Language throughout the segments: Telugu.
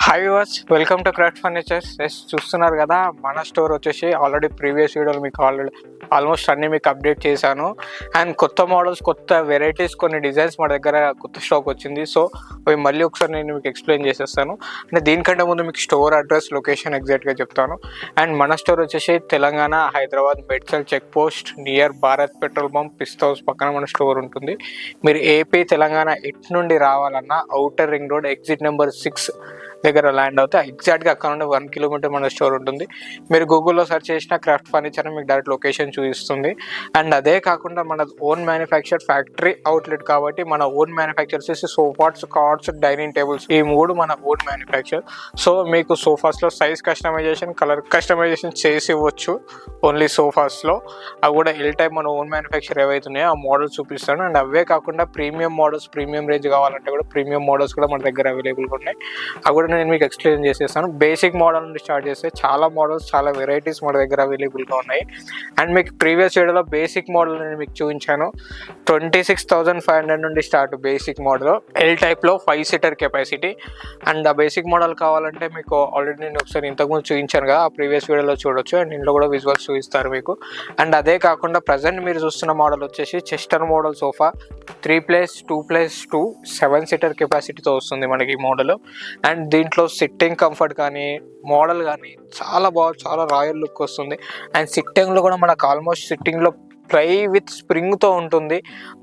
Hi watch welcome to craft furnitures. చూస్తున్నారు కదా, మన స్టోర్ వచ్చేసి ఆల్రెడీ ప్రీవియస్ వీడియోలు మీకు ఆల్మోస్ట్ అన్నీ మీకు అప్డేట్ చేశాను. అండ్ కొత్త మోడల్స్, కొత్త వెరైటీస్, కొన్ని డిజైన్స్ మన దగ్గర కొత్త స్టాక్ వచ్చింది. సో అవి మళ్ళీ ఒకసారి నేను మీకు ఎక్స్ప్లెయిన్ చేసేస్తాను. అంటే దీనికంటే ముందు మీకు స్టోర్ అడ్రస్, లొకేషన్ ఎగ్జాక్ట్గా చెప్తాను. అండ్ మన స్టోర్ వచ్చేసి Telangana, Hyderabad, Medchal check post near Bharat petrol bunk, Pista House పక్కన మన స్టోర్ ఉంటుంది. మీరు ఏపీ, తెలంగాణ ఎటు నుండి రావాలన్నా outer ring road exit number 6 దగ్గర ల్యాండ్ అవుతే ఎగ్జాక్ట్గా అక్కడ నుండి 1 కిలోమీటర్ మన స్టోర్ ఉంటుంది. మీరు గూగుల్లో సెర్చ్ చేసిన క్రాఫ్ట్ ఫర్నిచర్ మీకు డైరెక్ట్ లొకేషన్ చూపిస్తుంది. అండ్ అదే కాకుండా మన ఓన్ మ్యానుఫ్యాక్చర్ ఫ్యాక్టరీ అవుట్లెట్ కాబట్టి మన ఓన్ మ్యానుఫ్యాక్చర్ చేసి సోఫాస్, కార్డ్స్, డైనింగ్ టేబుల్స్ ఈ 3 మన ఓన్ మ్యానుఫ్యాక్చర్. సో మీకు సోఫాస్లో సైజ్ కస్టమైజేషన్, కలర్ కస్టమైజేషన్ చేసి ఇవ్వచ్చు. ఓన్లీ సోఫాస్లో అవి కూడా ఎల్ టైప్ మన ఓన్ మ్యానుఫ్యాక్చర్ ఏవైతే ఉన్నాయో ఆ మోడల్స్ చూపిస్తాను. అండ్ అవే కాకుండా ప్రీమియం మోడల్స్, ప్రీమియం రేంజ్ కావాలంటే కూడా ప్రీమియం మోడల్స్ కూడా మన దగ్గర అవైలబుల్గా ఉన్నాయి. అవి కూడా నేను మీకు ఎక్స్ప్లెయిన్ చేసేస్తాను. బేసిక్ మోడల్ నుండి స్టార్ట్ చేస్తే చాలా మోడల్స్, చాలా వెరైటీస్ మన దగ్గర అవైలబుల్గా ఉన్నాయి. అండ్ మీకు ప్రీవియస్ వీడియోలో బేసిక్ మోడల్ నేను మీకు చూపించాను. 26,500 నుండి స్టార్ట్ బేసిక్ మోడల్, ఎల్ టైప్లో 5 సీటర్ కెపాసిటీ. అండ్ ఆ బేసిక్ మోడల్ కావాలంటే మీకు ఆల్రెడీ నేను ఒకసారి ఇంతకుముందు చూపించాను కదా, ఆ ప్రీవియస్ వీడియోలో చూడొచ్చు. అండ్ ఇంట్లో కూడా విజువల్స్ చూపిస్తారు మీకు. అండ్ అదే కాకుండా ప్రజెంట్ మీరు చూస్తున్న మోడల్ వచ్చేసి చెస్టర్ మోడల్ సోఫా, 3+2+2 7 సీటర్ కెపాసిటీతో వస్తుంది మనకి ఈ మోడల్. అండ్ దీంట్లో సిట్టింగ్ కంఫర్ట్ కానీ, మోడల్ కానీ చాలా బాగా, చాలా రాయల్ లుక్ వస్తుంది. అండ్ సిట్టింగ్లో కూడా మనకు ఆల్మోస్ట్ సిట్టింగ్లో ట్రై విత్ స్ప్రింగ్తో ఉంటుంది.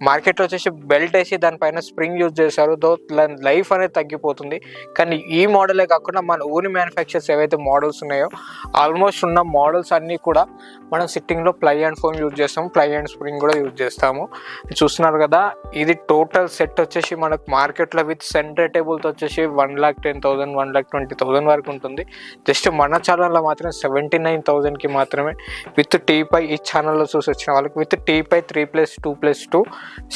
మార్కెట్లో వచ్చేసి బెల్ట్ వేసి దానిపైన స్ప్రింగ్ యూజ్ చేశారు, దో లైఫ్ అనేది తగ్గిపోతుంది. కానీ ఈ మోడలే కాకుండా మన ఓన్ మ్యానుఫ్యాక్చర్స్ ఏవైతే మోడల్స్ ఉన్నాయో ఆల్మోస్ట్ ఉన్న మోడల్స్ అన్నీ కూడా మనం సిట్టింగ్లో ప్లై అండ్ ఫోమ్ యూజ్ చేస్తాము, ప్లై అండ్ స్ప్రింగ్ కూడా యూజ్ చేస్తాము. చూస్తున్నారు కదా, ఇది టోటల్ సెట్ వచ్చేసి మనకు మార్కెట్లో విత్ సెంటర్ టేబుల్తో వచ్చేసి 1,10,000, 1,20,000 వరకు ఉంటుంది. జస్ట్ మన ఛానల్లో మాత్రం 79,000కి మాత్రమే విత్ టీపై ఈ ఛానల్లో చూసి వచ్చిన వాళ్ళకి విత్ టీపై 3+2+2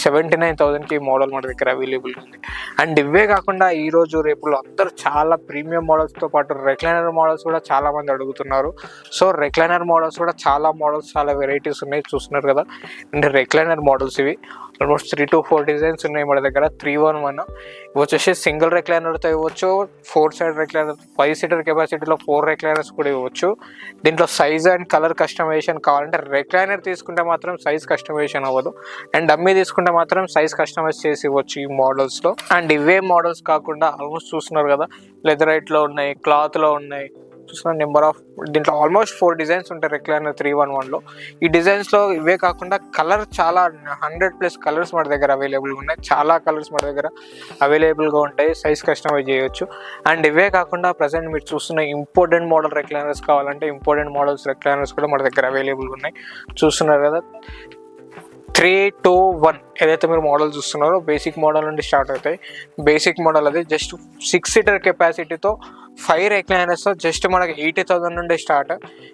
79,000కి ఈ మోడల్ మన దగ్గర అవైలబుల్ ఉంది. అండ్ ఇవే కాకుండా ఈరోజు రేపు అందరూ చాలా ప్రీమియం మోడల్స్తో పాటు రెక్లైనర్ మోడల్స్ కూడా చాలా మంది అడుగుతున్నారు. సో రెక్లైనర్ మోడల్స్ కూడా చాలా మోడల్స్, చాలా వెరైటీస్ ఉన్నాయి, చూస్తున్నారు కదా. అండ్ రెక్లైనర్ మోడల్స్ ఇవి ఆల్మోస్ట్ 3 to 4 డిజైన్స్ ఉన్నాయి మన దగ్గర. 311 ఇవి వచ్చేసి సింగిల్ రెక్లైనర్తో ఇవ్వచ్చు, 4 సైడ్ రెక్లైనర్, 5 సీటర్ కెపాసిటీలో 4 రెక్లైనర్స్ కూడా ఇవ్వచ్చు. దీంట్లో సైజ్ అండ్ కలర్ కస్టమైజేషన్ కావాలంటే రెక్లైనర్ తీసుకుంటే మాత్రం సైజ్ కస్టమైజేషన్ అవ్వదు, అండ్ డమ్మీ తీసుకుంటే మాత్రం సైజ్ కస్టమైజ్ చేసి ఇవ్వచ్చు ఈ మోడల్స్లో. అండ్ ఇవే మోడల్స్ కాకుండా ఆల్మోస్ట్ చూస్తున్నారు కదా, లెదర్ రైట్లో ఉన్నాయి, క్లాత్లో ఉన్నాయి, చూస్తున్న నెంబర్ ఆఫ్ దీంట్లో ఆల్మోస్ట్ 4 డిజైన్స్ ఉంటాయి రెక్లైనర్ 311లో. ఈ డిజైన్స్లో ఇవే కాకుండా కలర్ చాలా 100+ కలర్స్ మన దగ్గర అవైలబుల్గా ఉన్నాయి. చాలా కలర్స్ మన దగ్గర అవైలబుల్గా ఉంటాయి, సైజ్ కస్టమైజ్ చేయొచ్చు. అండ్ ఇవే కాకుండా ప్రజెంట్ మీరు చూస్తున్న ఇంపార్టెంట్ మోడల్ రెక్లైనర్స్ కావాలంటే ఇంపార్టెంట్ మోడల్స్ రెక్లైనర్స్ కూడా మన దగ్గర అవైలబుల్గా ఉన్నాయి. చూస్తున్నారు కదా, 321 ఏదైతే మీరు మోడల్ చూస్తున్నారో బేసిక్ మోడల్ నుండి స్టార్ట్ అవుతాయి. బేసిక్ మోడల్ అది జస్ట్ 6 సీటర్ కెపాసిటీతో 5 రెక్లైనర్స్తో జస్ట్ మనకి 80,000 నుండి స్టార్ట్.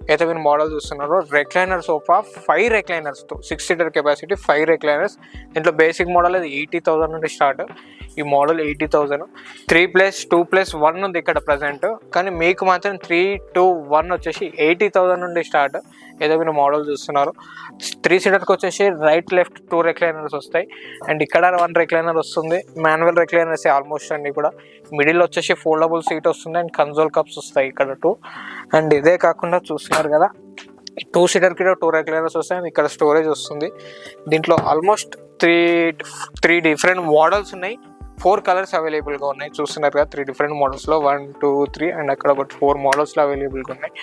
అయితే మీరు మోడల్ చూస్తున్నారో recliner sofa 5 రెక్లైనర్స్తో 6 seater capacity 5 recliners. దీంట్లో బేసిక్ మోడల్ అది 80,000 నుండి స్టార్ట్. ఈ మోడల్ 80,000. 3+2+1 ఉంది ఇక్కడ ప్రజెంట్, కానీ మీకు మాత్రం 321 వచ్చేసి 80,000 నుండి స్టార్ట్. ఏదో మీరు మోడల్ చూస్తున్నారు. 3 సీటర్కి వచ్చేసి రైట్ లెఫ్ట్ 2 రెక్లైనర్స్ వస్తాయి. అండ్ ఇక్కడ 1 రెక్లైనర్ వస్తుంది. మాన్యువల్ రెక్లైనర్స్ ఆల్మోస్ట్ అన్ని కూడా. మిడిల్ వచ్చేసి ఫోల్డబుల్ సీట్ వస్తుంది అండ్ కన్సోల్ కప్స్ వస్తాయి ఇక్కడ 2. అండ్ ఇదే కాకుండా చూస్తున్నారు కదా, 2 సీటర్కి 2 రెక్లైనర్స్ వస్తాయి అండ్ ఇక్కడ స్టోరేజ్ వస్తుంది. దీంట్లో ఆల్మోస్ట్ 3 డిఫరెంట్ మోడల్స్ ఉన్నాయి, 4 కలర్స్ అవైలబుల్గా ఉన్నాయి. చూస్తున్నారు కదా, 3 డిఫరెంట్ మోడల్స్లో 1, 2, 3 అండ్ అక్కడ ఒకటి 4 మోడల్స్లో అవైలబుల్గా ఉన్నాయి.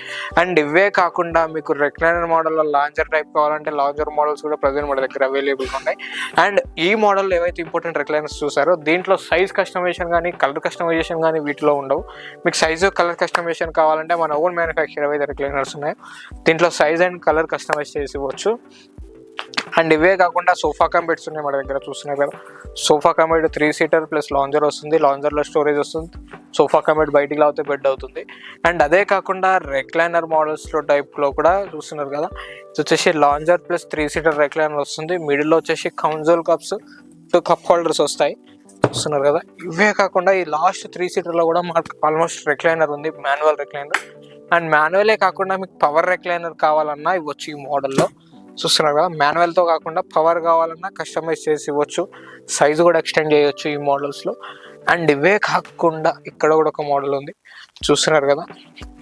అండ్ ఇవే కాకుండా మీకు రెక్లైనర్ మోడల్లో లాంజర్ టైప్ కావాలంటే లాంజర్ మోడల్స్ కూడా ప్రజెంట్ మన దగ్గర అవైలబుల్గా ఉన్నాయి. అండ్ ఈ మోడల్లో ఏవైతే ఇంపార్టెంట్ రెక్లైనర్స్ చూసారో దీంట్లో సైజ్ కస్టమైజేషన్ కానీ, కలర్ కస్టమైజేషన్ కానీ వీటిలో ఉండవు. మీకు సైజు, కలర్ కస్టమైజేషన్ కావాలంటే మన ఓన్ మ్యానుఫ్యాక్చర్ ఏవైతే రెక్లైనర్స్ ఉన్నాయో దీంట్లో సైజ్ అండ్ కలర్ కస్టమైజ్ చేసి ఇవ్వచ్చు. అండ్ ఇవే కాకుండా సోఫా కమ్ బెడ్స్ ఉన్నాయి మన దగ్గర. చూస్తున్నారు కదా, sofa cum bed 3 seater plus lounger వస్తుంది. లాంజర్లో స్టోరేజ్ వస్తుంది. సోఫా కమ్ బెడ్ బయటికి లాగితే బెడ్ అవుతుంది. అండ్ అదే కాకుండా రెక్లైనర్ మోడల్స్లో టైప్లో కూడా చూస్తున్నారు కదా, ఇది వచ్చేసి లాంజర్ ప్లస్ 3 సీటర్ రెక్లైనర్ వస్తుంది. మిడిల్లో వచ్చేసి కన్సోల్ కప్స్, 2 కప్ హోల్డర్స్ వస్తాయి. చూస్తున్నారు కదా, ఇవే కాకుండా ఈ లాస్ట్ 3 సీటర్లో కూడా మనకు ఆల్మోస్ట్ రెక్లైనర్ ఉంది, మాన్యువల్ రెక్లైనర్. అండ్ మాన్యువలే కాకుండా మీకు పవర్ రెక్లైనర్ కావాలన్నా ఇవ్వచ్చు ఈ మోడల్లో. చూస్తున్నారు కదా, మాన్యువల్తో కాకుండా పవర్ కావాలన్నా కస్టమైజ్ చేసి ఇవ్వచ్చు, సైజు కూడా ఎక్స్టెండ్ చేయొచ్చు ఈ మోడల్స్లో. అండ్ ఇవే కాకుండా ఇక్కడ కూడా ఒక మోడల్ ఉంది. చూస్తున్నారు కదా,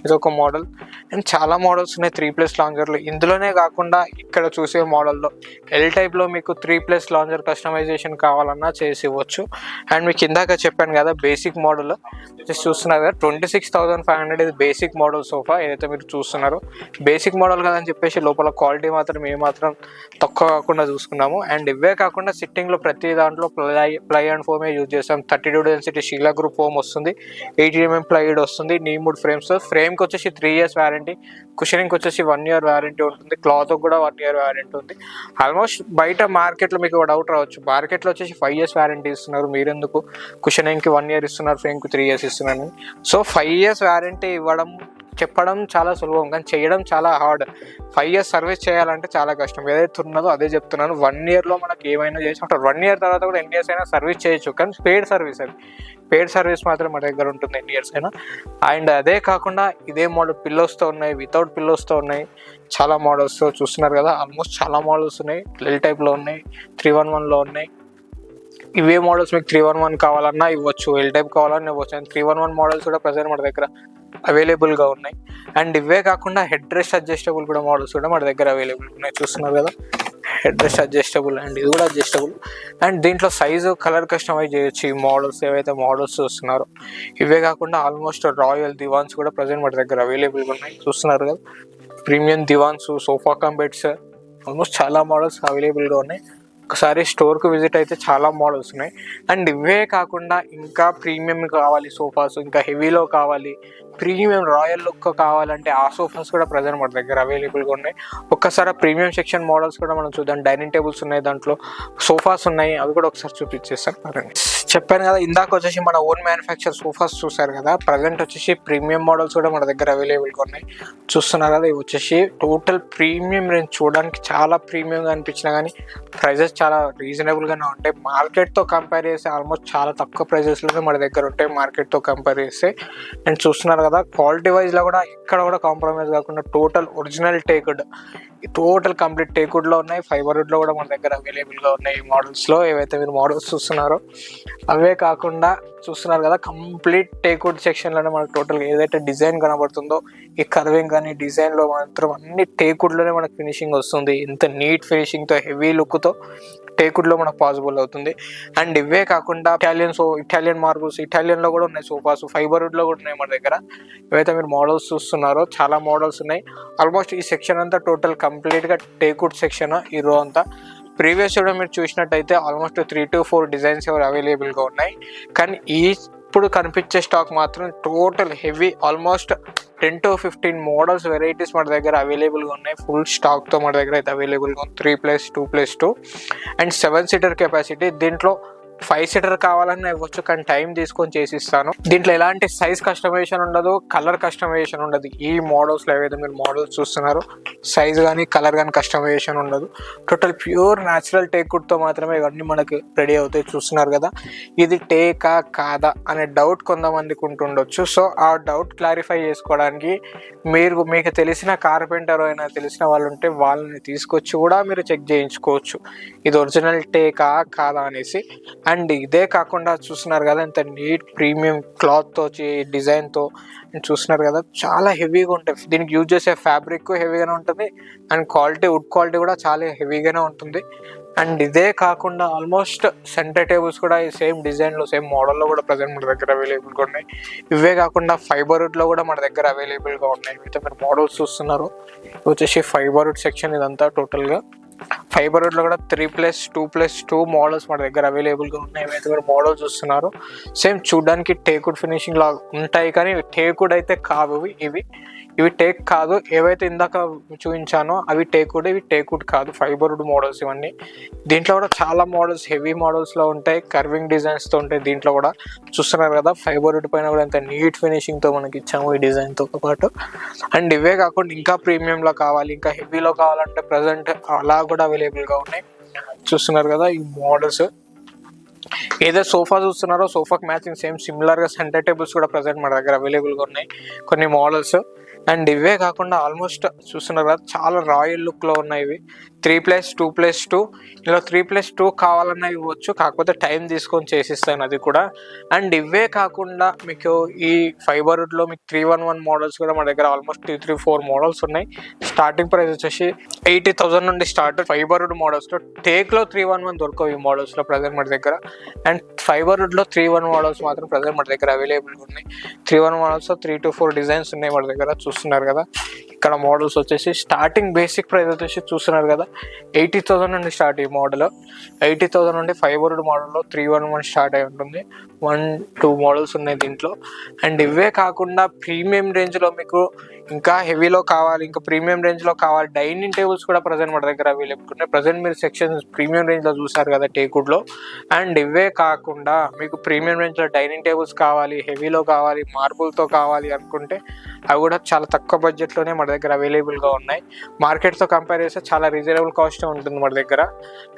ఇది ఒక మోడల్. అండ్ చాలా మోడల్స్ ఉన్నాయి 3+ లాంజర్లు. ఇందులోనే కాకుండా ఇక్కడ చూసే మోడల్లో ఎల్ టైప్లో మీకు 3+ లాంజర్ కస్టమైజేషన్ కావాలన్నా చేసి ఇవ్వచ్చు. అండ్ మీకు ఇందాక చెప్పాను కదా బేసిక్ మోడల్ జస్ట్ చూస్తున్నారు కదా 26,500 ఇది బేసిక్ మోడల్ సోఫా ఏదైతే మీరు చూస్తున్నారో. బేసిక్ మోడల్ కదా అని చెప్పేసి లోపల క్వాలిటీ మాత్రం ఏమాత్రం తక్కువ కాకుండా చూసుకున్నాము. అండ్ ఇవే కాకుండా సిట్టింగ్లో ప్రతి దాంట్లో ప్లై అండ్ ఫోమే యూజ్ చేస్తాం. 32 డెన్సిటీ షీలా గ్రూప్ ఫోమ్ వస్తుంది, 80 mm ప్లైవుడ్ వస్తుంది, నీమ్వుడ్ ఫ్రేమ్స్. ఫ్రేమ్కి వచ్చేసి 3 years వారంటీ, కుషనింగ్కి వచ్చేసి 1 year వారంటీ ఉంటుంది, క్లాత్ కూడా 1 year వారంటీ ఉంది. ఆల్మోస్ట్ బయట మార్కెట్లో మీకు డౌట్ రావచ్చు, మార్కెట్లో వచ్చేసి 5 years వారంటీ ఇస్తున్నారు, మీరెందుకు కుషనింగ్కి 1 year ఇస్తున్నారు, ఫ్రేమ్కి 3 years ఇస్తున్నారు. సో 5 years వారంటీ ఇవ్వడం చెప్పడం చాలా సులభం కానీ చేయడం చాలా హార్డ్. 5 years సర్వీస్ చేయాలంటే చాలా కష్టం. ఏదైతే ఉన్నదో అదే చెప్తున్నాను, 1 yearలో మనకి ఏమైనా చేసి ఆఫ్టర్ 1 year తర్వాత కూడా ఎన్ని ఇయర్స్ అయినా సర్వీస్ చేయొచ్చు, కానీ పెయిడ్ సర్వీస్ అది. పెయిడ్ సర్వీస్ మాత్రం మన దగ్గర ఉంటుంది ఎన్ని ఇయర్స్ అయినా. అండ్ అదే కాకుండా ఇదే మోడల్ పిల్లోస్తో ఉన్నాయి, వితౌట్ పిల్లోస్తో ఉన్నాయి, చాలా మోడల్స్తో చూస్తున్నారు కదా. ఆల్మోస్ట్ చాలా మోడల్స్ ఉన్నాయి, ఎల్ టైప్లో ఉన్నాయి, 311లో ఉన్నాయి. ఇవే మోడల్స్ మీకు 311 కావాలన్నా ఇవ్వచ్చు, ఎల్ టైప్ కావాలన్నా ఇవ్వచ్చు. అండ్ 311 మోడల్స్ కూడా ప్రజెంట్ మన దగ్గర అవైలబుల్గా ఉన్నాయి. అండ్ ఇవే కాకుండా హెడ్ రెస్ట్ అడ్జస్టబుల్ కూడా మోడల్స్ కూడా మన దగ్గర అవైలబుల్ ఉన్నాయి, చూస్తున్నారు కదా. హెడ్ రెస్ట్ అడ్జస్టబుల్ అండ్ ఇది కూడా అడ్జస్టబుల్. అండ్ దీంట్లో సైజు కలర్ కస్టమైజ్ చేయొచ్చు ఈ మోడల్స్ ఏవైతే మోడల్స్ చూస్తున్నారో. ఇవే కాకుండా ఆల్మోస్ట్ రాయల్ దివాన్స్ కూడా ప్రజెంట్ మన దగ్గర అవైలబుల్గా ఉన్నాయి, చూస్తున్నారు కదా. Premium దివాన్స్, sofa cum beds, almost చాలా మోడల్స్ అవైలబుల్గా ఉన్నాయి. ఒకసారి స్టోర్కి విజిట్ అయితే చాలా మోడల్స్ ఉన్నాయి. అండ్ ఇవే కాకుండా ఇంకా ప్రీమియం కావాలి సోఫాస్, ఇంకా హెవీలో కావాలి, ప్రీమియం రాయల్ లుక్ కావాలంటే ఆ సోఫాస్ కూడా ప్రజెంట్ మన దగ్గర అవైలబుల్గా ఉన్నాయి. ఒక్కసారి ప్రీమియం సెక్షన్ మోడల్స్ కూడా మనం చూద్దాం. డైనింగ్ టేబుల్స్ ఉన్నాయి, దాంట్లో సోఫాస్ ఉన్నాయి, అవి కూడా ఒకసారి చూపించేస్తాను. చెప్పాను కదా ఇందాక వచ్చేసి మన ఓన్ మ్యానుఫ్యాక్చర్ సోఫాస్ చూసారు కదా. ప్రజెంట్ వచ్చేసి ప్రీమియం మోడల్స్ కూడా మన దగ్గర అవైలబుల్గా ఉన్నాయి, చూస్తున్నారు కదా. ఇవి వచ్చేసి టోటల్ ప్రీమియం రేంజ్, చూడడానికి చాలా ప్రీమియంగా అనిపించినా కానీ ప్రైజెస్ చాలా రీజనబుల్గానే ఉంటాయి. మార్కెట్తో కంపేర్ చేస్తే ఆల్మోస్ట్ చాలా తక్కువ ప్రైజెస్లోనే మన దగ్గర ఉంటాయి మార్కెట్తో కంపేర్ చేస్తే. అండ్ చూస్తున్నారు కదా క్వాలిటీ వైజ్లో కూడా ఎక్కడ కూడా కాంప్రమైజ్ కాకుండా total original teakwood, total complete టేక్వుడ్లో ఉన్నాయి. ఫైబర్వుడ్లో కూడా మన దగ్గర అవైలబుల్గా ఉన్నాయి ఈ మోడల్స్లో ఏవైతే మీరు మోడల్స్ చూస్తున్నారో. అవే కాకుండా చూస్తున్నారు కదా కంప్లీట్ టేక్వుడ్ సెక్షన్లోనే మనకు టోటల్గా ఏదైతే డిజైన్ కనబడుతుందో ఈ కర్వింగ్ కానీ డిజైన్లో మాత్రం అన్ని టేక్వుడ్లోనే మనకు ఫినిషింగ్ వస్తుంది. ఇంత నీట్ ఫినిషింగ్తో హెవీ లుక్తో టేక్వుడ్లో మనకు పాసిబుల్ అవుతుంది. అండ్ ఇవే కాకుండా ఇటాలియన్ మార్బుల్స్, ఇటాలియన్లో కూడా ఉన్నాయి సోఫాస్, ఫైబర్వుడ్లో కూడా ఉన్నాయి మన దగ్గర. ఏవైతే మీరు మోడల్స్ చూస్తున్నారో చాలా మోడల్స్ ఉన్నాయి. ఆల్మోస్ట్ ఈ సెక్షన్ అంతా టోటల్ కంప్లీట్గా టేక్వుడ్ సెక్షన్ ఈ రో అంతా. ప్రీవియస్ కూడా మీరు చూసినట్టయితే ఆల్మోస్ట్ 3 to 4 డిజైన్స్ ఎవరు అవైలబుల్గా ఉన్నాయి. కానీ ఇప్పుడు కనిపించే స్టాక్ మాత్రం total heavy almost 10 to 15 models varieties మన దగ్గర అవైలబుల్గా ఉన్నాయి. ఫుల్ స్టాక్తో మన దగ్గర అయితే అవైలబుల్గా ఉంది. 3+2+2 అండ్ 7-seater కెపాసిటీ. దీంట్లో 5-seater కావాలన్నా ఇవ్వచ్చు, కానీ టైం తీసుకొని చేసిస్తాను. దీంట్లో ఎలాంటి సైజ్ కస్టమైజేషన్ ఉండదు, కలర్ కస్టమైజేషన్ ఉండదు. ఈ మోడల్స్లో ఏవైతే మీరు మోడల్స్ చూస్తున్నారో సైజ్ కానీ కలర్ కానీ కస్టమైజేషన్ ఉండదు. టోటల్ ప్యూర్ న్యాచురల్ టేక్వుడ్తో మాత్రమే ఇవన్నీ మనకి రెడీ అవుతాయి, చూస్తున్నారు కదా. ఇది టేకా కాదా అనే డౌట్ కొంతమందికి ఉంటుండొచ్చు. సో ఆ డౌట్ క్లారిఫై చేసుకోవడానికి మీకు తెలిసిన కార్పెంటర్ అయినా తెలిసిన వాళ్ళు ఉంటే వాళ్ళని తీసుకొచ్చి కూడా మీరు చెక్ చేయించుకోవచ్చు ఇది ఒరిజినల్ టేకా కాదా అనేసి. అండ్ ఇదే కాకుండా చూస్తున్నారు కదా ఇంత నీట్ ప్రీమియం క్లాత్తో డిజైన్తో చూస్తున్నారు కదా, చాలా హెవీగా ఉంటాయి. దీనికి యూజ్ చేసే ఫ్యాబ్రిక్ హెవీగానే ఉంటుంది అండ్ వుడ్ క్వాలిటీ కూడా చాలా హెవీగానే ఉంటుంది. అండ్ ఇదే కాకుండా ఆల్మోస్ట్ సెంటర్ టేబుల్స్ కూడా ఈ సేమ్ డిజైన్లో సేమ్ మోడల్లో కూడా ప్రజెంట్ మన దగ్గర అవైలబుల్గా ఉన్నాయి. ఇవే కాకుండా ఫైబర్వుడ్లో కూడా మన దగ్గర అవైలబుల్గా ఉన్నాయి. అయితే మీరు మోడల్స్ చూస్తున్నారు వచ్చేసి ఫైబర్వుడ్ సెక్షన్ ఇదంతా టోటల్గా. ఫైబర్వుడ్లో కూడా 3+2+2 మోడల్స్ మన దగ్గర అవైలబుల్గా ఉన్నాయి. ఏవైతే మీరు మోడల్ చూస్తున్నారు సేమ్ చూడడానికి టేక్వుడ్ ఫినిషింగ్ లాగా ఉంటాయి, కానీ టేక్వుడ్ అయితే కాదు. ఇవి టేక్ కాదు. ఏవైతే ఇందాక చూపించానో అవి టేక్వుడ్, ఇవి టేక్వుడ్ కాదు, ఫైబర్వుడ్ మోడల్స్ ఇవన్నీ. దీంట్లో కూడా చాలా మోడల్స్ హెవీ మోడల్స్లో ఉంటాయి, కర్వింగ్ డిజైన్స్తో ఉంటాయి. దీంట్లో కూడా చూస్తున్నారు కదా ఫైబర్వుడ్ పైన కూడా ఎంత నీట్ ఫినిషింగ్తో మనకి ఇచ్చాము ఈ డిజైన్తో పాటు. అండ్ ఇవే కాకుండా ఇంకా ప్రీమియంలో కావాలి, ఇంకా హెవీలో కావాలంటే ప్రజెంట్ అలా కూడా అవైలబుల్గా ఉన్నాయి. చూస్తున్నారు కదా ఈ మోడల్స్. ఏదో సోఫా చూస్తున్నారో సోఫాకి మ్యాచింగ్ సేమ్ సిమిలర్గా సెంటర్ టేబుల్స్ కూడా ప్రజెంట్ మన దగ్గర అవైలబుల్గా ఉన్నాయి కొన్ని మోడల్స్. అండ్ ఇవే కాకుండా ఆల్మోస్ట్ చూస్తున్నారు కదా చాలా రాయల్ లుక్లో ఉన్నాయి. ఇవి 3+2+2 ఇలా 3+2 కావాలన్నా ఇవ్వచ్చు, కాకపోతే టైం తీసుకొని చేసిస్తాను అది కూడా. అండ్ ఇవే కాకుండా మీకు ఈ ఫైబర్వుడ్లో మీకు 311 మోడల్స్ కూడా మన దగ్గర ఆల్మోస్ట్ 3-4 మోడల్స్ ఉన్నాయి. స్టార్టింగ్ ప్రైస్ వచ్చేసి 80,000 నుండి స్టార్ట్. ఫైబర్వుడ్ మోడల్స్లో టేక్లో 311 దొరకవు ఈ మోడల్స్లో ప్రజెంట్ మన దగ్గర. అండ్ ఫైబర్వుడ్లో 311 మోడల్స్ మాత్రం ప్రజెంట్ మన దగ్గర అవైలబుల్గా ఉన్నాయి. 311 మోడల్స్లో 3-4 డిజైన్స్ ఉన్నాయి మన దగ్గర, చూస్తున్నారు కదా. ఇక్కడ మోడల్స్ వచ్చేసి స్టార్టింగ్ బేసిక్ ప్రైస్ వచ్చేసి చూస్తున్నారు కదా 80,000 నుండి స్టార్ట్. ఈ మోడల్ 80,000 నుండి ఫైబర్వుడ్ మోడల్లో 311 స్టార్ట్ అయి ఉంటుంది. 1-2 మోడల్స్ ఉన్నాయి దీంట్లో. అండ్ ఇవే కాకుండా ప్రీమియం రేంజ్లో మీకు ఇంకా హెవీలో కావాలి, ఇంకా ప్రీమియం రేంజ్లో కావాలి, డైనింగ్ టేబుల్స్ కూడా ప్రజెంట్ మన దగ్గర అవైలబుల్ ఉన్నాయి. ప్రజెంట్ మీరు సెక్షన్ ప్రీమియం రేంజ్లో చూసారు కదా టేక్వుడ్లో. అండ్ ఇవే కాకుండా మీకు ప్రీమియం రేంజ్లో డైనింగ్ టేబుల్స్ కావాలి, హెవీలో కావాలి, మార్బుల్తో కావాలి అనుకుంటే అవి కూడా చాలా తక్కువ బడ్జెట్లోనే మన దగ్గర అవైలబుల్గా ఉన్నాయి. మార్కెట్తో కంపేర్ చేస్తే చాలా రీజనబుల్ కాస్ట్ ఉంటుంది మన దగ్గర.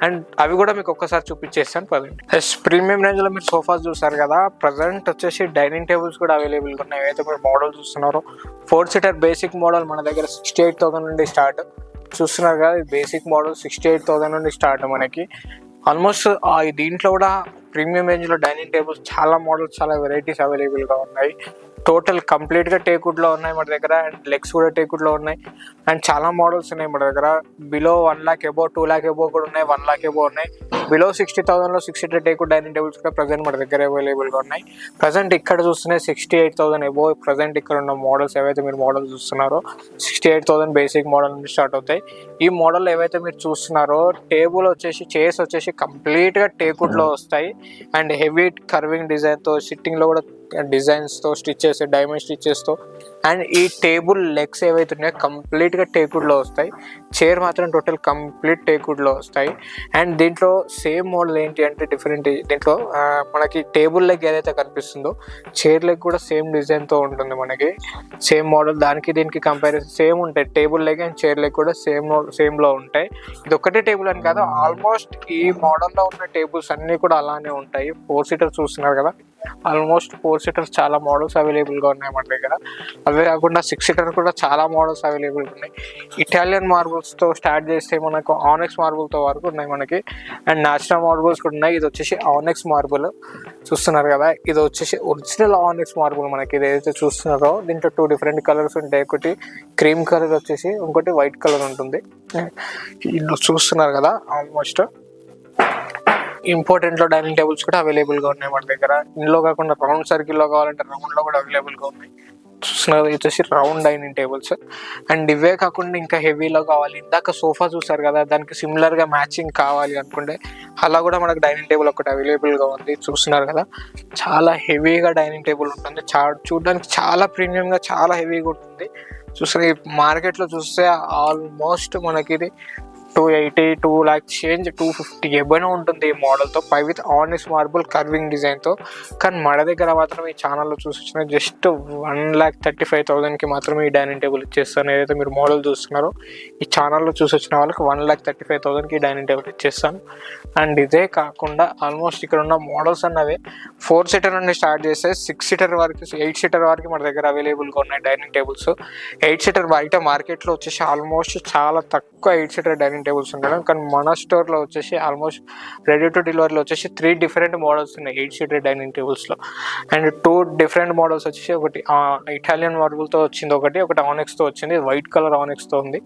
అండ్ అవి కూడా మీకు ఒక్కసారి చూపించేస్తాను పదండి. ప్రీమియం రేంజ్లో మీరు సోఫాస్ చూసారు కదా, ప్రజెంట్ వచ్చేసి డైనింగ్ టేబుల్స్ కూడా అవైలబుల్గా ఉన్నాయి. ఏవైతే మీరు మోడల్ చూస్తున్నారో 4 సీటర్ బేసిక్ మోడల్ మన దగ్గర 68,000 నుండి స్టార్ట్. చూస్తున్నారు కదా ఈ బేసిక్ మోడల్ 68,000 నుండి స్టార్ట్ మనకి. ఆల్మోస్ట్ దీంట్లో కూడా ప్రీమియం రేంజ్లో డైనింగ్ టేబుల్స్ చాలా మోడల్స్, చాలా వెరైటీస్ అవైలబుల్గా ఉన్నాయి. టోటల్ కంప్లీట్గా టేక్వుడ్లో ఉన్నాయి మన దగ్గర. అండ్ లెగ్స్ కూడా టేక్వుడ్లో ఉన్నాయి. అండ్ చాలా మోడల్స్ ఉన్నాయి మన దగ్గర. Below 1 lakh above, 2 lakh above కూడా ఉన్నాయి, 1 lakh అబోవ్ ఉన్నాయి. బిలో 60,000లో 6 సీటర్ టేక్వుడ్ డైనింగ్ టేబుల్స్ కూడా ప్రజెంట్ మన దగ్గర అవైలబుల్గా ఉన్నాయి. ప్రజెంట్ ఇక్కడ చూస్తున్నాయి 68,000 అబోవ్. ప్రజెంట్ ఇక్కడ ఉన్న మోడల్స్ ఏవైతే మీరు మోడల్స్ చూస్తున్నారో 68,000 బేసిక్ మోడల్ నుండి స్టార్ట్ అవుతాయి. ఈ మోడల్ ఏవైతే మీరు చూస్తున్నారో టేబుల్ వచ్చేసి చైర్స్ వచ్చేసి కంప్లీట్గా టేక్వుడ్లో వస్తాయి. అండ్ హెవీ కర్వింగ్ డిజైన్తో, సిట్టింగ్లో కూడా డిజైన్స్తో, స్టిచెస్, డైమండ్ స్టిచెస్తో. అండ్ ఈ టేబుల్ లెగ్స్ ఏవైతే ఉన్నాయో కంప్లీట్గా టేక్వుడ్లో వస్తాయి. చైర్ మాత్రం టోటల్ కంప్లీట్ టేక్వుడ్లో వస్తాయి. అండ్ దీంట్లో సేమ్ మోడల్ ఏంటి అంటే డిఫరెంట్, దీంట్లో మనకి టేబుల్ లెగ్ ఏదైతే కనిపిస్తుందో చైర్ లెగ్ కూడా సేమ్ డిజైన్తో ఉంటుంది మనకి. సేమ్ మోడల్ దానికి దీనికి కంపారిజన్ సేమ్ ఉంటాయి. Table leg and chair leg కూడా సేమ్లో ఉంటాయి. ఇది ఒక్కటే టేబుల్ అని కాదు, ఆల్మోస్ట్ ఈ మోడల్లో ఉన్న టేబుల్స్ అన్నీ కూడా అలానే ఉంటాయి. 4 సీటర్ చూస్తున్నారు కదా, ఆల్మోస్ట్ 4 సీటర్స్ చాలా మోడల్స్ అవైలబుల్గా ఉన్నాయి మన దగ్గర. అవే కాకుండా 6 సీటర్ కూడా చాలా మోడల్స్ అవైలబుల్గా ఉన్నాయి. ఇటాలియన్ మార్బుల్స్తో స్టార్ట్ చేస్తే మనకు ఆనెక్స్ మార్బుల్తో వరకు ఉన్నాయి మనకి. అండ్ నేచురల్ మార్బుల్స్ కూడా ఉన్నాయి. ఇది వచ్చేసి ఆనెక్స్ మార్బుల్ చూస్తున్నారు కదా, ఇది వచ్చేసి ఒరిజినల్ ఆనెక్స్ మార్బుల్ మనకి. ఇది ఏదైతే చూస్తున్నారో దీంట్లో 2 డిఫరెంట్ కలర్స్ ఉంటాయి. ఒకటి క్రీమ్ కలర్ వచ్చేసి, ఇంకోటి వైట్ కలర్ ఉంటుంది. ఇది చూస్తున్నారు కదా, ఆల్మోస్ట్ ఇంపార్టెంట్లో డైనింగ్ టేబుల్స్ కూడా అవైలబుల్గా ఉన్నాయి మన దగ్గర. ఇందులో కాకుండా రౌండ్ సర్కిల్లో కావాలంటే రౌండ్లో కూడా అవైలబుల్గా ఉన్నాయి. చూస్తున్నారు వచ్చేసి రౌండ్ డైనింగ్ టేబుల్స్. అండ్ ఇవే కాకుండా ఇంకా హెవీలో కావాలి, ఇందాక సోఫా చూసారు కదా దానికి సిమిలర్గా మ్యాచింగ్ కావాలి అనుకుంటే అలా కూడా మనకు డైనింగ్ టేబుల్ ఒకటి అవైలబుల్గా ఉంది. చూస్తున్నారు కదా చాలా హెవీగా డైనింగ్ టేబుల్ ఉంటుంది. చూడడానికి చాలా ప్రీమియంగా, చాలా హెవీగా ఉంటుంది. చూస్తే మార్కెట్లో చూస్తే ఆల్మోస్ట్ మనకి ఇది 280, 2 lakh చేంజ్, 250 ఎబైనా ఉంటుంది ఈ మోడల్తో, పై విత్ ఆనెక్స్ మార్బుల్ కర్వింగ్ డిజైన్తో. కానీ మన దగ్గర మాత్రం ఈ ఛానల్లో చూసిన జస్ట్ 1,35,000కి మాత్రమే ఈ డైనింగ్ టేబుల్ ఇచ్చేస్తాను. ఏదైతే మీరు మోడల్ చూస్తున్నారో ఈ ఛానల్లో చూసి వచ్చిన వాళ్ళకి 1,35,000కి ఈ డైనింగ్ టేబుల్ ఇచ్చేస్తాను. అండ్ ఇదే కాకుండా ఆల్మోస్ట్ ఇక్కడ ఉన్న మోడల్స్ అన్నవే 4 సీటర్ నుండి స్టార్ట్ చేస్తే 6 సీటర్ వరకు, 8 సీటర్ వరకు మన దగ్గర అవైలబుల్గా ఉన్నాయి డైనింగ్ టేబుల్స్. 8 సీటర్ బయట మార్కెట్లో వచ్చేసి ఆల్మోస్ట్ చాలా తక్కువ 8 సీటర్ డైనింగ్ టేబుల్స్ ఉండడం. కానీ మన స్టోర్లో వచ్చేసి ఆల్మోస్ట్ రెడీ టు డెలివరీలో వచ్చేసి 3 డిఫరెంట్ మోడల్స్ ఉన్నాయి 8 సీటర్ డైనింగ్ టేబుల్స్లో. అండ్ 2 డిఫరెంట్ మోడల్స్ వచ్చేసి, ఒకటి ఇటాలియన్ మార్బుల్తో వచ్చింది, ఒకటి ఆనెక్స్తో వచ్చింది, వైట్ కలర్ ఆనెక్స్తో ఉంది.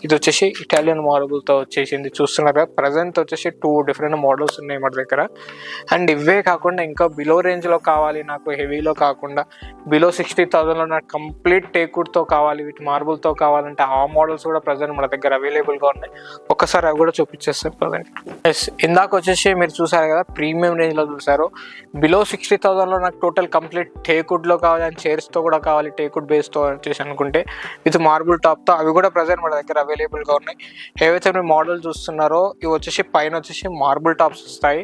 ఇది వచ్చేసి ఇటాలియన్ మార్బుల్తో వచ్చేసింది. చూస్తున్నారు ప్రజెంట్ వచ్చేసి 2 డిఫరెంట్ మోడల్స్ ఉన్నాయి మన దగ్గర. అండ్ ఇవే కాకుండా ఇంకా బిలో రేంజ్లో కావాలి నాకు, హెవీలో కాకుండా బిలో 60,000లో నాకు కంప్లీట్ టేక్వుడ్తో కావాలి, వీటి మార్బుల్తో కావాలంటే ఆ మోడల్స్ కూడా ప్రజెంట్ మన దగ్గర అవైలబుల్గా ఉన్నాయి. ఒక్కసారి అవి కూడా చూపించేస్తాను ప్రజెంట్. ఇందాక వచ్చేసి మీరు చూసారు కదా ప్రీమియం రేంజ్లో చూసారు. బిలో 60,000లో నాకు టోటల్ కంప్లీట్ టేక్వుడ్లో కావాలి, అండ్ చైర్స్తో కూడా కావాలి, టేక్వుడ్ బేస్తో వచ్చేసి అనుకుంటే విత్ మార్బుల్ టాప్తో, అవి కూడా ప్రజెంట్ మన దగ్గర అవైలబుల్గా ఉన్నాయి. ఏవైతే మీరు మోడల్ చూస్తున్నారో ఇవి వచ్చేసి పైన వచ్చేసి మార్బుల్ టాప్స్ వస్తాయి,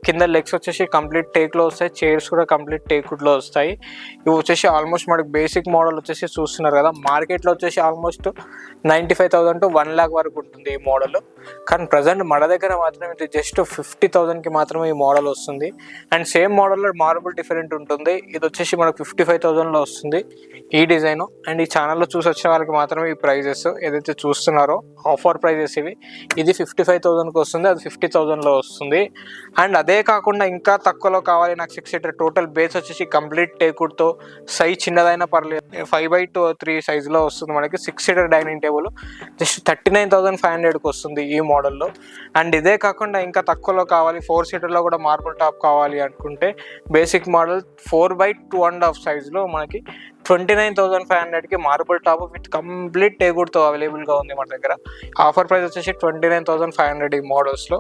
కింద లెగ్స్ వచ్చేసి కంప్లీట్ టేక్లో వస్తాయి, చైర్స్ కూడా కంప్లీట్ టేక్వుడ్లో వస్తాయి. ఇవి వచ్చేసి ఆల్మోస్ట్ మనకి బేసిక్ మోడల్ వచ్చేసి చూస్తున్నారు కదా, మార్కెట్లో వచ్చేసి ఆల్మోస్ట్ 95,000 to 1 lakh వరకు ఉంటుంది ఈ మోడల్. మోడల్. కానీ ప్రజెంట్ మన దగ్గర మాత్రం ఇది జస్ట్ 50,000కి మాత్రమే ఈ మోడల్ వస్తుంది. అండ్ సేమ్ మోడల్లో మార్బుల్ డిఫరెంట్ ఉంటుంది. ఇది వచ్చేసి మనకు 55,000లో వస్తుంది ఈ డిజైన్. అండ్ ఈ ఛానల్లో చూసి వచ్చిన వాళ్ళకి మాత్రమే ఈ ప్రైజెస్ ఏదైతే చూస్తున్నారో ఆఫర్ ప్రైజెస్ ఇవి. ఇది 55,000కి వస్తుంది, అది 50,000లో వస్తుంది. అండ్ అదే కాకుండా ఇంకా తక్కువలో కావాలి నాకు 6 సీటర్ టోటల్ బేస్ వచ్చేసి కంప్లీట్ టేకుడ్తో, సైజ్ చిన్నదైనా పర్లేదు 5x3 సైజులో వస్తుంది మనకి. 6 సీటర్ డైనింగ్ టేబుల్ జస్ట్ 39,500కి వస్తుంది ఈ మోడల్లో. అండ్ ఇదే కాకుండా ఇంకా తక్కువలో కావాలి 4 సీటర్లో కూడా మార్బుల్ టాప్ కావాలి అనుకుంటే బేసిక్ మోడల్ 4x2.5 సైజులో మనకి 29,500కి మార్బుల్ టాప్ విత్ కంప్లీట్ టేకుడ్తో అవైలబుల్గా ఉంది మన దగ్గర. ఆఫర్ ప్రైస్ వచ్చేసి 29,500 ఈ మోడల్స్లో.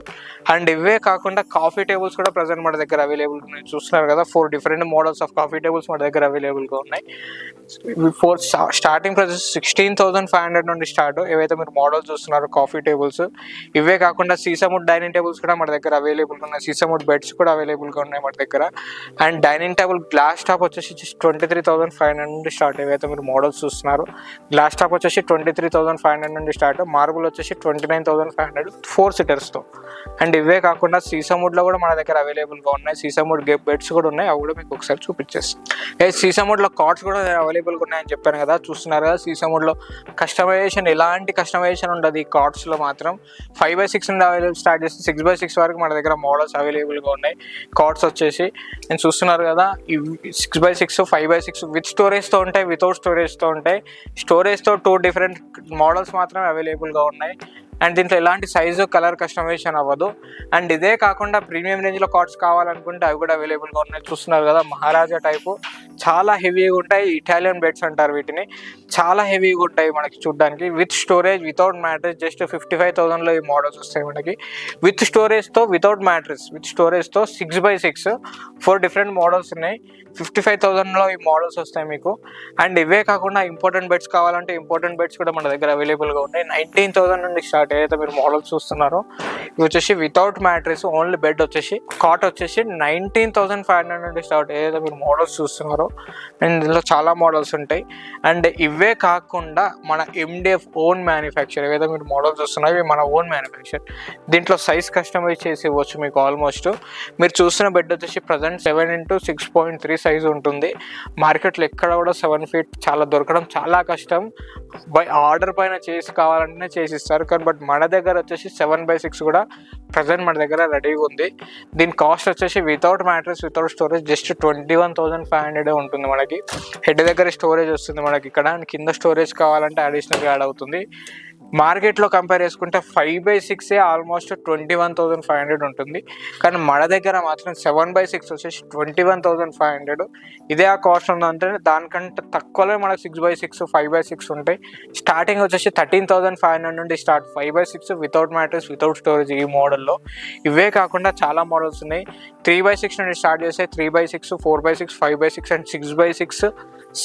అండ్ ఇవే కాకుండా కాఫీ టేబుల్స్ కూడా ప్రజెంట్ మన దగ్గర అవైలబుల్గా ఉన్నాయి. చూస్తున్నారు కదా 4 different models of coffee tables మన దగ్గర అవైలబుల్గా ఉన్నాయి. 4 స్టార్టింగ్ ప్రైసెస్ 16,500 నుండి స్టార్ట్. ఏవైతే మీరు మోడల్స్ చూస్తున్నారో కాఫీ టేబుల్స్. ఇవే కాకుండా సీసముడ్ డైనింగ్ టేబుల్స్ కూడా మన దగ్గర అవైలబుల్గా ఉన్నాయి. సీసముడ్ బెడ్స్ కూడా అవైలబుల్గా ఉన్నాయి మన దగ్గర. And dining table glass top వచ్చేసి 23,500 నుండి స్టార్ట్. ఏవైతే మీరు మోడల్స్ చూస్తున్నారు గ్లాస్ టాప్ వచ్చేసి 23,500 నుండి స్టార్ట్. మార్బుల్ వచ్చేసి 29,500 4 సీటర్స్తో. అండ్ ఇవే కాకుండా సీసముడ్లో కూడా మన దగ్గర అవైలబుల్గా ఉన్నాయి. సీసముడ్ బెడ్స్ కూడా ఉన్నాయి, అవి కూడా మీకు ఒకసారి చూపించేస్తాను. సీసముడ్లో కార్డ్స్ కూడా అవైలబుల్గా ఉన్నాయని చెప్పాను కదా, చూస్తున్నారు కదా. సీసముడ్లో కస్టమైజేషన్ ఎలాంటి కస్టమైజేషన్ ఉండదు. ఈ కార్డ్స్లో మాత్రం 5x6 నుండి అవైలబుల్ స్టార్ట్ చేసి 6x6 వరకు మన దగ్గర మోడల్స్ అవైలబుల్గా ఉన్నాయి. కార్డ్స్ వచ్చేసి నేను చూస్తున్నారు కదా, 6x6 5x6 విత్ స్టోరేజ్తో ఉంటాయి, వితౌట్ స్టోరేజ్తో ఉంటాయి. స్టోరేజ్తో 2 డిఫరెంట్ మోడల్స్ మాత్రమే అవైలబుల్గా ఉన్నాయి. అండ్ దీంట్లో ఎలాంటి సైజు కలర్ కస్టమైజేషన్ అవ్వదు. అండ్ ఇదే కాకుండా ప్రీమియం రేంజ్లో కార్డ్స్ కావాలనుకుంటే అవి కూడా అవైలబుల్గా ఉన్నాయి. చూస్తున్నారు కదా మహారాజా టైపు చాలా హెవీగా ఉంటాయి. ఇటాలియన్ బెడ్స్ అంటారు వీటిని. చాలా హెవీగా ఉంటాయి మనకి చూడడానికి. With storage without mattress just 55,000లో ఈ మోడల్స్ వస్తాయి మనకి. విత్ స్టోరేజ్తో వితౌట్ మ్యాట్రెస్ విత్ స్టోరేజ్తో 6x6 4 డిఫరెంట్ మోడల్స్ ఉన్నాయి. 55,000లో ఈ మోడల్స్ వస్తాయి మీకు. అండ్ ఇవే కాకుండా ఇంపార్టెంట్ బెడ్స్ కావాలంటే ఇంపార్టెంట్ బెడ్స్ కూడా మన దగ్గర అవైలబుల్గా ఉన్నాయి. 19,000 నుండి స్టార్ట్. ఏదైతే మీరు మోడల్స్ చూస్తున్నారో ఇవి వచ్చేసి వితౌట్ మ్యాట్రెస్ ఓన్లీ బెడ్ వచ్చేసి కాట్ వచ్చేసి 19,500 నుండి స్టార్ట్. ఏదైతే మీరు మోడల్స్ చూస్తున్నారో అండ్ దీనిలో చాలా మోడల్స్ ఉంటాయి. అండ్ ఇవే కాకుండా మన MDF ఓన్ మ్యానుఫ్యాక్చర్ ఏవైతే మీరు మోడల్స్ చూస్తున్నారో ఇవి మన ఓన్ మ్యానుఫ్యాక్చర్. దీంట్లో సైజ్ కస్టమైజ్ చేసి ఇవ్వచ్చు మీకు. ఆల్మోస్ట్ మీరు చూస్తున్న బెడ్ వచ్చేసి ప్రజెంట్ 7x6.3 సైజు ఉంటుంది. మార్కెట్లో ఎక్కడ కూడా 7 ఫీట్ చాలా దొరకడం చాలా కష్టం. బై ఆర్డర్ పైన చేసి కావాలంటేనే చేసిస్తారు. కానీ బట్ మన దగ్గర వచ్చేసి 7x6 కూడా ప్రజెంట్ మన దగ్గర రెడీగా ఉంది. దీని కాస్ట్ వచ్చేసి without mattress without storage just 21,500 ఉంటుంది మనకి. హెడ్ దగ్గర స్టోరేజ్ వస్తుంది మనకి ఇక్కడ. అండ్ కింద స్టోరేజ్ కావాలంటే అడిషనల్గా యాడ్ అవుతుంది. మార్కెట్లో కంపేర్ చేసుకుంటే 5x6 ఆల్మోస్ట్ 21,500 ఉంటుంది. కానీ మన దగ్గర మాత్రం 7x6 వచ్చేసి 21,500. ఇదే ఆ కాస్ట్ ఉందంటే దానికంటే తక్కువలో మనకు 6x6 5x6 ఉంటాయి. స్టార్టింగ్ వచ్చేసి 13,500 నుండి start 5x6 without mattress without storage ఈ మోడల్లో. ఇవే కాకుండా చాలా మోడల్స్ ఉన్నాయి. 3x6 నుండి స్టార్ట్ చేస్తే 3x6 4x6 5x6 and 6x6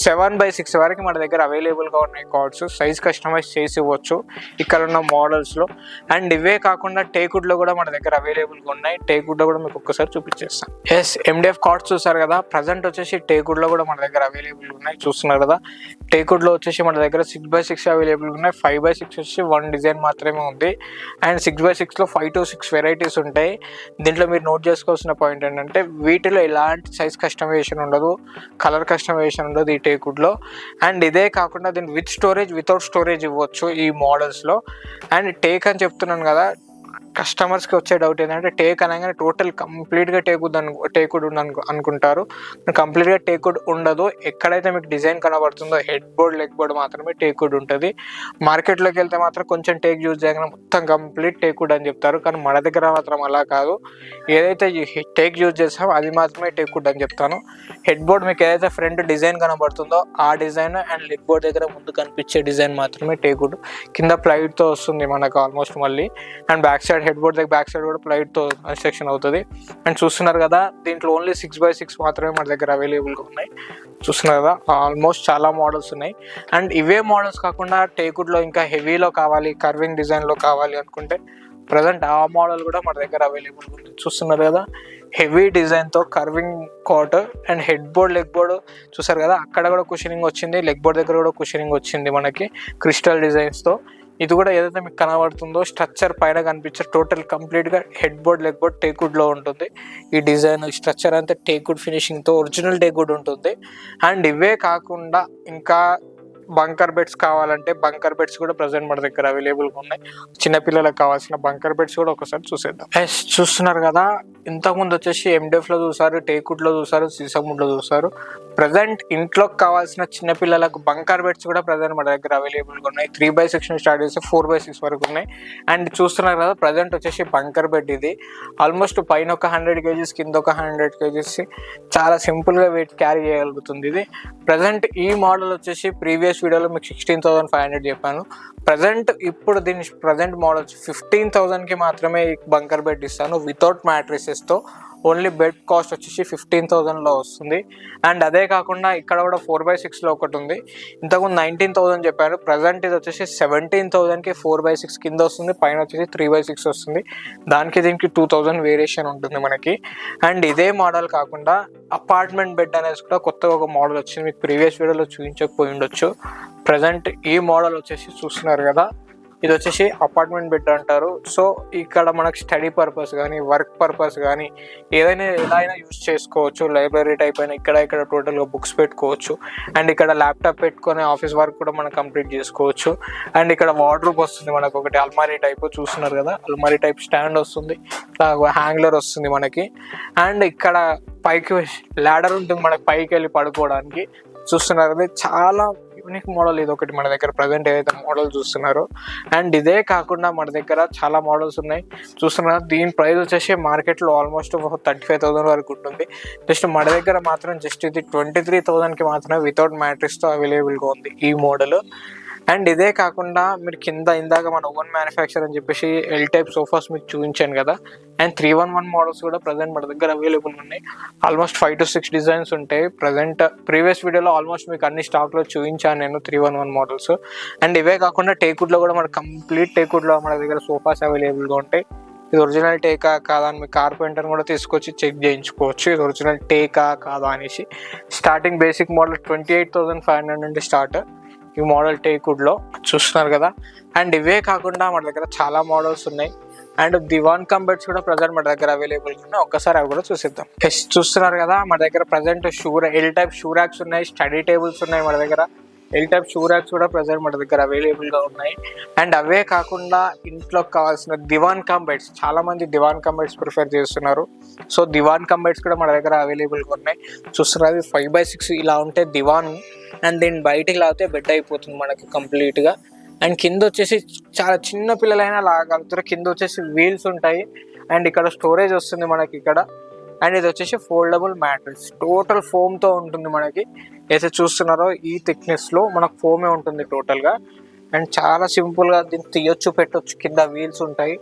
7x6 వరకు మన దగ్గర అవైలబుల్గా ఉన్నాయి కార్డ్స్. సైజ్ కస్టమైజ్ చేసి ఇవ్వచ్చు ఇక్కడ ఉన్న మోడల్స్లో. అండ్ ఇవే కాకుండా టేకుడ్లో కూడా మన దగ్గర అవైలబుల్గా ఉన్నాయి. టేకుడ్లో కూడా మీకు ఒక్కసారి చూపించేస్తాను. MDF కార్డ్స్ చూసారు కదా, ప్రజెంట్ వచ్చేసి టేకుడ్లో కూడా మన దగ్గర అవైలబుల్గా ఉన్నాయి. చూస్తున్నారు కదా టేకుడ్లో వచ్చేసి మన దగ్గర 6x6 అవైలబుల్గా ఉన్నాయి. 5x6 వచ్చి 1 డిజైన్ మాత్రమే ఉంది. అండ్ 6x6లో 5 to 6 వెరైటీస్ ఉంటాయి. దీంట్లో మీరు నోట్ చేసుకోవాల్సిన పాయింట్ ఏంటంటే వీటిలో ఎలాంటి సైజ్ కస్టమైజేషన్ ఉండదు, కలర్ కస్టమైజేషన్ ఉండదు ఈ టేకుడ్లో. అండ్ ఇదే కాకుండా దీన్ని విత్ స్టోరేజ్ వితౌట్ స్టోరేజ్ ఇవ్వచ్చు ఈ మోడల్స్లో. అండ్ టేక్ అని చెప్తున్నాను కదా, కస్టమర్స్కి వచ్చే డౌట్ ఏంటంటే టేక్ అనగానే టోటల్ కంప్లీట్గా టేకుడ్ అనుకుంటారు. కంప్లీట్గా టేకుడ్ ఉండదు. ఎక్కడైతే మీకు డిజైన్ కనబడుతుందో హెడ్ బోర్డ్ లెగ్ బోర్డ్ మాత్రమే టేకుడ్ ఉంటుంది. మార్కెట్లోకి వెళ్తే మాత్రం కొంచెం టేక్ యూజ్ చేయగానే మొత్తం కంప్లీట్ టేకుడ్ అని చెప్తారు. కానీ మన దగ్గర మాత్రం అలా కాదు. ఏదైతే టేక్ యూజ్ చేస్తామో అది మాత్రమే టేకుడ్ అని చెప్తాను. హెడ్ బోర్డ్ మీకు ఏదైతే ఫ్రంట్ డిజైన్ కనబడుతుందో ఆ డిజైన్ అండ్ లెగ్ బోర్డ్ దగ్గర ముందు కనిపించే డిజైన్ మాత్రమే టేకుడ్. కింద ప్లైవుడ్తో వస్తుంది మనకు ఆల్మోస్ట్ మళ్ళీ. And back side head board దగ్గర బ్యాక్ సైడ్ కూడా ప్లైవుడ్తో కన్స్ట్రక్షన్ అవుతుంది. అండ్ చూస్తున్నారు కదా దీంట్లో ఓన్లీ 6x6 మాత్రమే మన దగ్గర అవైలబుల్గా ఉన్నాయి. చూస్తున్నారు కదా ఆల్మోస్ట్ చాలా మోడల్స్ ఉన్నాయి. అండ్ ఇవే మోడల్స్ కాకుండా టేకుడ్లో ఇంకా హెవీలో కావాలి, కర్వింగ్ డిజైన్లో కావాలి అనుకుంటే ప్రజెంట్ ఆ మోడల్ కూడా మన దగ్గర అవైలబుల్ ఉంది. చూస్తున్నారు కదా హెవీ డిజైన్తో carving cot and head board leg board చూసారు కదా, అక్కడ కూడా కుషనింగ్ వచ్చింది, లెగ్ బోర్డ్ దగ్గర కూడా కుషనింగ్ వచ్చింది మనకి క్రిస్టల్ డిజైన్స్తో. ఇది కూడా ఏదైతే మీకు కనబడుతుందో స్ట్రక్చర్ పైన కనిపించే టోటల్ కంప్లీట్గా హెడ్ బోర్డ్ లెగ్ బోర్డ్ టేక్వుడ్లో ఉంటుంది. ఈ డిజైన్ స్ట్రక్చర్ అంతా టేక్వుడ్ ఫినిషింగ్తో ఒరిజినల్ టేక్వుడ్ ఉంటుంది. అండ్ ఇవే కాకుండా ఇంకా బంకర్ బెడ్స్ కావాలంటే బంకర్ బెడ్స్ కూడా ప్రజెంట్ మన దగ్గర అవైలబుల్గా ఉన్నాయి. చిన్నపిల్లలకు కావాల్సిన బంకర్ బెడ్స్ కూడా ఒకసారి చూసేద్దాం. చూస్తున్నారు కదా, ఇంతకుముందు వచ్చేసి MDFలో చూసారు, టేక్వుడ్లో చూసారు, సీసమ్వుడ్లో చూసారు. ప్రజెంట్ ఇంట్లోకి కావాల్సిన చిన్నపిల్లలకు బంకర్ బెడ్స్ కూడా ప్రజెంట్ మన దగ్గర అవైలబుల్గా ఉన్నాయి. 3x6 స్టార్ట్ చేసి 4x6 వరకు ఉన్నాయి. అండ్ చూస్తున్నారు కదా, ప్రజెంట్ వచ్చేసి బంకర్ బెడ్ ఇది ఆల్మోస్ట్ పైన ఒక 100 kgs కింద ఒక 100 kgs చాలా సింపుల్గా వెయిట్ క్యారీ చేయగలుగుతుంది. ఇది ప్రజెంట్ ఈ మోడల్ వచ్చేసి ప్రీవియస్ వీడియోలో మీకు 16,500 చెప్పాను. ఇప్పుడు దీని ప్రజెంట్ మోడల్ 15,000కి మాత్రమే బంకర్ బెడ్ ఇస్తాను వితౌట్ మ్యాట్రిసెస్తో. ఓన్లీ బెడ్ కాస్ట్ వచ్చేసి 15,000లో వస్తుంది. అండ్ అదే కాకుండా ఇక్కడ కూడా 4x6లో ఒకటి ఉంది. ఇంతకుముందు 19,000 చెప్పాను. ప్రజెంట్ ఇది వచ్చేసి 17,000కి 4x6 కింద వస్తుంది, పైన వచ్చేసి 3x6 వస్తుంది. దీనికి 2,000 వేరియేషన్ ఉంటుంది మనకి. అండ్ ఇదే మోడల్ కాకుండా అపార్ట్మెంట్ బెడ్ అనేది కూడా కొత్తగా ఒక మోడల్ వచ్చింది, మీకు ప్రీవియస్ వీడియోలో చూపించకపోయి ఉండొచ్చు. ప్రజెంట్ ఈ మోడల్ వచ్చేసి చూస్తున్నారు కదా, ఇది వచ్చేసి అపార్ట్మెంట్ బెడ్ అంటారు. సో ఇక్కడ మనకు స్టడీ పర్పస్ కానీ వర్క్ పర్పస్ కానీ ఏదైనా ఎలా అయినా యూజ్ చేసుకోవచ్చు. లైబ్రరీ టైప్ అయినా ఇక్కడ టోటల్గా బుక్స్ పెట్టుకోవచ్చు. అండ్ ఇక్కడ ల్యాప్టాప్ పెట్టుకొని ఆఫీస్ వర్క్ కూడా మనం కంప్లీట్ చేసుకోవచ్చు. అండ్ ఇక్కడ వార్డ్రోబ్ వస్తుంది మనకు, ఒకటి అల్మారీ టైప్ చూస్తున్నారు కదా, అల్మారీ టైప్ స్టాండ్ వస్తుంది, హ్యాంగ్లర్ వస్తుంది మనకి. అండ్ ఇక్కడ పైకి ల్యాడర్ ఉంటుంది మనకి పైకి వెళ్ళి పడుకోవడానికి. చూస్తున్నారు కదా, చాలా యూనిక్ మోడల్ ఇది ఒకటి మన దగ్గర ప్రజెంట్ ఏదైతే మోడల్ చూస్తున్నారో. అండ్ ఇదే కాకుండా మన దగ్గర చాలా మోడల్స్ ఉన్నాయి చూస్తున్నారు. దీని ప్రైస్ వచ్చేసి మార్కెట్లో ఆల్మోస్ట్ 35,000 వరకు ఉంటుంది. జస్ట్ మన దగ్గర మాత్రం జస్ట్ ఇది 23,000కి మాత్రమే వితౌట్ మ్యాట్రిక్స్తో అవైలబుల్గా ఉంది ఈ మోడల్. అండ్ ఇదే కాకుండా మీరు కింద ఇందాక మన ఓన్ మ్యానుఫ్యాక్చర్ అని చెప్పేసి ఎల్ టైప్ సోఫాస్ మీకు చూపించాను కదా. అండ్ 311 మోడల్స్ కూడా ప్రజెంట్ మన దగ్గర అవైలబుల్ ఉన్నాయి. ఆల్మోస్ట్ 5 to 6 డిజైన్స్ ఉంటాయి. ప్రజెంట్ ప్రీవియస్ వీడియోలో ఆల్మోస్ట్ మీకు అన్ని స్టాక్లో చూపించాను నేను 311 మోడల్స్. అండ్ ఇవే కాకుండా టేక్వుడ్లో కూడా మన కంప్లీట్ టేక్వుడ్లో మన దగ్గర సోఫాస్ అవైలబుల్గా ఉంటాయి. ఇది ఒరిజినల్ టేకా కాదా అని మీకు కార్పెంటర్ కూడా తీసుకొచ్చి చెక్ చేయించుకోవచ్చు, ఇది ఒరిజినల్ టేకా కాదా అనేసి. స్టార్టింగ్ బేసిక్ మోడల్ 28,500 నుండి స్టార్ట్ ఈ మోడల్ టేక్వుడ్లో చూస్తున్నారు కదా. అండ్ ఇవే కాకుండా మన దగ్గర చాలా మోడల్స్ ఉన్నాయి. అండ్ దివాన్ కమ్ బెడ్స్ కూడా ప్రజెంట్ మన దగ్గర అవైలబుల్ ఉన్నాయి. ఒక్కసారి అవి కూడా చూసిద్దాం. చూస్తున్నారు కదా, మన దగ్గర present L type shoe racks ఉన్నాయి, స్టడీ టేబుల్స్ ఉన్నాయి మన దగ్గర. ఎల్ టైప్ షూ ర్యాక్స్ కూడా ప్రజెంట్ మన దగ్గర అవైలబుల్గా ఉన్నాయి. అండ్ అవే కాకుండా ఇంట్లోకి కావాల్సిన దివాన్ కమ్ బెడ్స్, చాలా మంది దివాన్ కమ్ బెడ్స్ ప్రిఫర్ చేస్తున్నారు. సో దివాన్ కమ్ బెడ్స్ కూడా మన దగ్గర అవైలబుల్గా ఉన్నాయి. చూస్తున్నారు 5x6 ఇలా ఉంటే దివాన్, అండ్ దీన్ని బయటికి లాగితే బెడ్ అయిపోతుంది మనకి కంప్లీట్గా. అండ్ కింద వచ్చేసి చాలా చిన్న పిల్లలైనా లాగలుగుతారు. కింద వచ్చేసి వీల్స్ ఉంటాయి. అండ్ ఇక్కడ స్టోరేజ్ వస్తుంది మనకి ఇక్కడ. అండ్ ఇది వచ్చేసి ఫోల్డబుల్ మ్యాట్రెస్, టోటల్ ఫోమ్తో ఉంటుంది మనకి. అయితే చూస్తున్నారో ఈ థిక్నెస్లో మనకు ఫోమే ఉంటుంది టోటల్గా. అండ్ చాలా సింపుల్గా దీన్ని తీయొచ్చు, పెట్టొచ్చు. కింద వీల్స్ ఉంటాయి.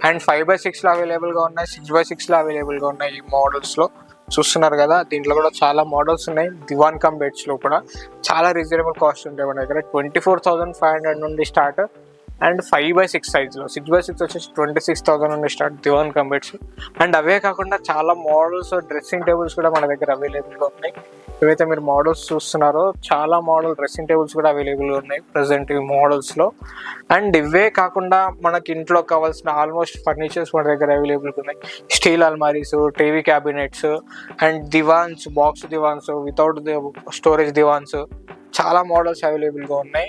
అండ్ 5x6లో అవైలబుల్గా ఉన్నాయి, 6x6లో అవైలబుల్గా ఉన్నాయి ఈ మోడల్స్లో. చూస్తున్నారు కదా, దీంట్లో కూడా చాలా మోడల్స్ ఉన్నాయి. దివాన్ కమ్ బెడ్స్లో కూడా చాలా రీజనబుల్ కాస్ట్ ఉంటాయి మన దగ్గర. 24,500 నుండి స్టార్ట్. అండ్ 5x6 సైజ్లో 6x6 వచ్చేసి 26,000 నుండి start divan cum beds. And అవే కాకుండా చాలా మోడల్స్ డ్రెస్సింగ్ టేబుల్స్ కూడా మన దగ్గర అవైలబుల్గా ఉన్నాయి. ఏవైతే మీరు మోడల్స్ చూస్తున్నారో చాలా మోడల్ డ్రెస్సింగ్ టేబుల్స్ కూడా అవైలబుల్గా ఉన్నాయి ప్రజెంట్ ఈ మోడల్స్లో. అండ్ ఇవే కాకుండా మనకి ఇంట్లో కావాల్సిన ఆల్మోస్ట్ ఫర్నిచర్స్ మన దగ్గర అవైలబుల్గా ఉన్నాయి. స్టీల్ అల్మారీస్, TV cabinets, and divans, box divans, without storage divans, చాలా మోడల్స్ అవైలబుల్గా ఉన్నాయి.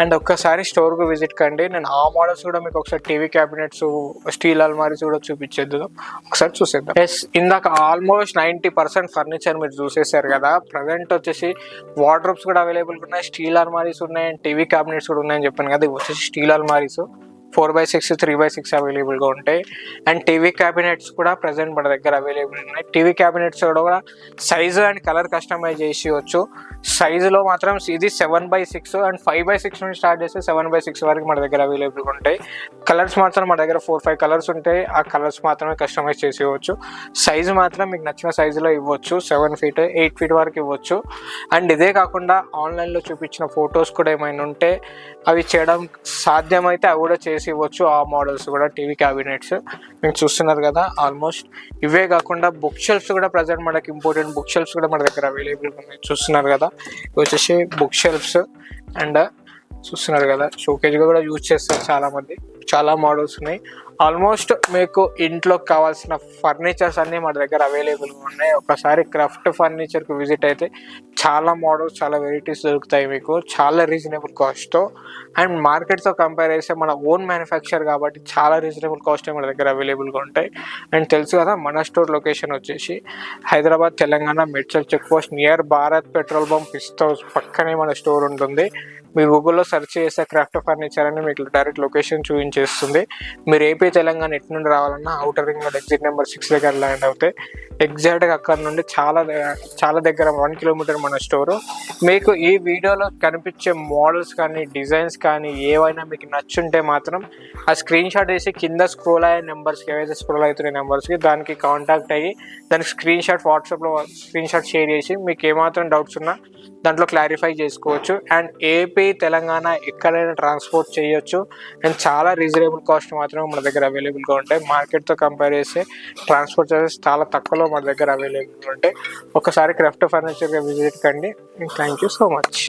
అండ్ ఒక్కసారి స్టోర్కు విజిట్ కండి, నేను ఆ మోడల్స్ కూడా మీకు ఒకసారి టీవీ క్యాబినెట్స్, స్టీల్ అల్మారీస్ కూడా చూపించేద్దాం, ఒకసారి చూసేద్దాం. ఇందాక ఆల్మోస్ట్ 90% ఫర్నిచర్ మీరు చూసేసారు కదా. ప్రజెంట్ వచ్చేసి వార్డ్రోబ్స్ కూడా అవైలబుల్గా ఉన్నాయి, స్టీల్ అల్మారీస్ ఉన్నాయి, అండ్ టీవీ క్యాబినెట్స్ కూడా ఉన్నాయని చెప్పాను కదా. ఇవి వచ్చేసి స్టీల్ అల్మారీస్ 4x6, 3x6 అవైలబుల్గా ఉంటాయి. అండ్ టీవీ క్యాబినెట్స్ కూడా ప్రజెంట్ మన దగ్గర అవైలబుల్ ఉన్నాయి. టీవీ క్యాబినెట్స్ కూడా సైజు అండ్ కలర్ కస్టమైజ్ చేసేయచ్చు. సైజులో మాత్రం ఇది 7x6 అండ్ 5x6 నుండి స్టార్ట్ చేస్తే 7x6 వరకు మన దగ్గర అవైలబుల్గా ఉంటాయి. కలర్స్ మాత్రం మన దగ్గర 4-5 కలర్స్ ఉంటాయి. ఆ కలర్స్ మాత్రమే కస్టమైజ్ చేసేయచ్చు. సైజు మాత్రం మీకు నచ్చిన సైజులో ఇవ్వచ్చు, 7 feet 8 feet వరకు ఇవ్వచ్చు. అండ్ ఇదే కాకుండా ఆన్లైన్లో చూపించిన ఫొటోస్ కూడా ఏమైనా ఉంటే అవి చేయడం సాధ్యమైతే అవి కూడా చేసి ఇవ్వచ్చు. ఆ మోడల్స్ కూడా టీవీ క్యాబినెట్స్ మీరు చూస్తున్నారు కదా. ఆల్మోస్ట్ ఇవే కాకుండా బుక్ షెల్ఫ్స్ కూడా ప్రజెంట్ మనకి ఇంపార్టెంట్ బుక్ షెల్ఫ్స్ కూడా మన దగ్గర అవైలబుల్గా ఉన్నాయి. చూస్తున్నారు కదా, ఇవి వచ్చేసి బుక్ షెల్ఫ్స్. అండ్ చూస్తున్నారు కదా, షోకేజ్గా కూడా యూజ్ చేస్తారు చాలా మంది. చాలా మోడల్స్ ఉన్నాయి. ఆల్మోస్ట్ మీకు ఇంట్లోకి కావాల్సిన ఫర్నిచర్స్ అన్నీ మన దగ్గర అవైలబుల్గా ఉన్నాయి. ఒకసారి క్రాఫ్ట్ ఫర్నిచర్కి విజిట్ అయితే చాలా మోడల్స్, చాలా వెరైటీస్ దొరుకుతాయి మీకు చాలా రీజనబుల్ కాస్ట్తో. అండ్ మార్కెట్తో కంపేర్ చేస్తే మన ఓన్ మ్యానుఫ్యాక్చర్ కాబట్టి చాలా రీజనబుల్ కాస్ట్ మన దగ్గర అవైలబుల్గా ఉంటాయి. అండ్ తెలుసు కదా, మన స్టోర్ లొకేషన్ వచ్చేసి Hyderabad Telangana Medchal check post near Bharat petrol bunk Pista House పక్కనే మన స్టోర్ ఉంటుంది. మీరు గూగుల్లో సెర్చ్ చేస్తే క్రాఫ్ట్ ఫర్నిచర్ అని మీకు డైరెక్ట్ లొకేషన్ చూపించేస్తుంది. మీరు ఏపీ తెలంగాణ ఎటు నుండి రావాలన్నా outer ring road exit number 6 దగ్గర ల్యాండ్ అవుతాయి. ఎగ్జాక్ట్గా అక్కడ నుండి చాలా దగ్గర 1 కిలోమీటర్ మన స్టోరు. మీకు ఈ వీడియోలో కనిపించే మోడల్స్ కానీ డిజైన్స్ కానీ ఏవైనా మీకు నచ్చుంటే మాత్రం ఆ స్క్రీన్ షాట్ వేసి కింద స్క్రోల్ అయ్యే నెంబర్స్కి, ఏవైతే స్క్రోల్ అవుతున్న నెంబర్స్కి దానికి కాంటాక్ట్ అయ్యి దానికి స్క్రీన్ షాట్ వాట్సాప్లో స్క్రీన్ షాట్ షేర్ చేసి మీకు ఏమాత్రం డౌట్స్ ఉన్నా దాంట్లో క్లారిఫై చేసుకోవచ్చు. అండ్ ఏపీ తెలంగాణ ఎక్కడైనా ట్రాన్స్పోర్ట్ చేయొచ్చు. అండ్ చాలా రీజనబుల్ కాస్ట్ మాత్రమే మన దగ్గర అవైలబుల్గా ఉంటాయి. మార్కెట్తో కంపేర్ చేస్తే ట్రాన్స్పోర్ట్ చార్జెస్ చాలా తక్కువలో మన దగ్గర అవైలబుల్గా ఉంటాయి. ఒకసారి క్రాఫ్ట్ ఫర్నిచర్గా విజిట్ కండి. Thank you so much.